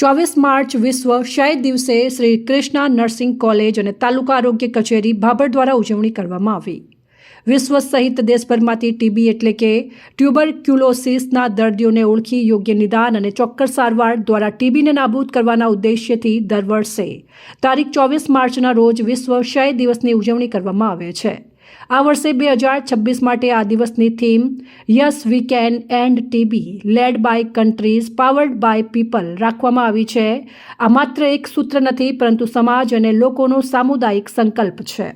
24 March વિશ્વ ક્ષય દિવસે શ્રી કૃષ્ણા નર્સિંગ કોલેજ અને તાલુકા આરોગ્ય કચેરી ભાભર દ્વારા ઉજવણી કરવામાં આવી। વિશ્વ સહિત દેશભરમાંથી ટીબી એટલે કે ટ્યુબરક્યુલોસિસના દર્દીઓને ઓળખી યોગ્ય નિદાન અને ચોક્કસ સારવાર દ્વારા ટીબીને નાબૂદ કરવાના ઉદ્દેશ્યથી દર વર્ષે તારીખ 24 માર્ચના રોજ વિશ્વ ક્ષય દિવસની ઉજવણી કરવામાં આવે છે। આ વર્ષે 2026 માટે આ દિવસની theme yes we can end TB led by countries powered by people રાખવામાં આવી છે। આ માત્ર એક સૂત્ર નથી, પરંતુ સમાજ અને લોકોનો સામુદાયિક સંકલ્પ છે।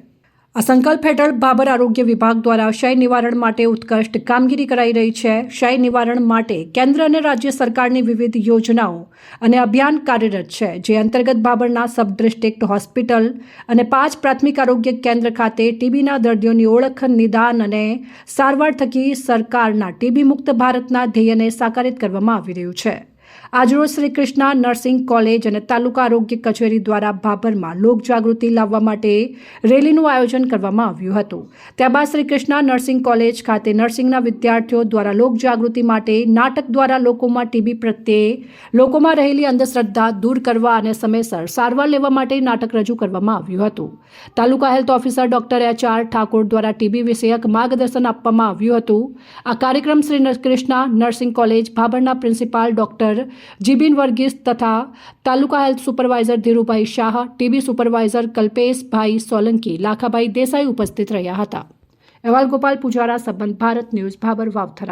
આ સંકલ્પ હેઠળ ભાભર આરોગ્ય વિભાગ દ્વારા ક્ષય નિવારણ માટે ઉત્કૃષ્ટ કામગીરી કરાઈ રહી છે। ક્ષય નિવારણ માટે કેન્દ્ર અને રાજ્ય સરકારની વિવિધ યોજનાઓ અને અભિયાન કાર્યરત છે, જે અંતર્ગત ભાભરના સબ ડિસ્ટ્રિક્ટ હોસ્પિટલ અને 5 પ્રાથમિક આરોગ્ય કેન્દ્ર ખાતે ટીબીના દર્દીઓની ઓળખ, નિદાન અને સારવાર થકી સરકારના ટીબી મુક્ત ભારતના ધ્યેયને સાકારિત કરવામાં આવી રહ્યું છે। આજરોજ શ્રી કૃષ્ણા નર્સિંગ કોલેજ અને તાલુકા આરોગ્ય કચેરી દ્વારા ભાભરમાં લોકજાગૃતિ લાવવા માટે રેલીનું આયોજન કરવામાં આવ્યું હતું। ત્યારબાદ શ્રી કૃષ્ણા નર્સિંગ કોલેજ ખાતે નર્સિંગના વિદ્યાર્થીઓ દ્વારા લોકજાગૃતિ માટે નાટક દ્વારા લોકોમાં ટીબી પ્રત્યે લોકોમાં રહેલી અંધશ્રદ્ધા દૂર કરવા અને સમયસર સારવાર લેવા માટે નાટક રજૂ કરવામાં આવ્યું હતું। Taluka health officer doctor HR Thakor દ્વારા ટીબી વિષયક માર્ગદર્શન આપવામાં આવ્યું હતું। આ કાર્યક્રમ શ્રી કૃષ્ણા નર્સિંગ કોલેજ ભાભરના પ્રિન્સિપાલ ડોક્ટર જીબીન વર્ગીસ તથા taluka health supervisor Dhirubhai Shah, TB supervisor Kalpeshbhai Solanki, Lakhabhai Desai ઉપસ્થિત રહ્યા હતા। અહેવાલ ગોપાલ પુજારા, સંબંધ ભારત ન્યૂઝ, ભાભર વાવથરા।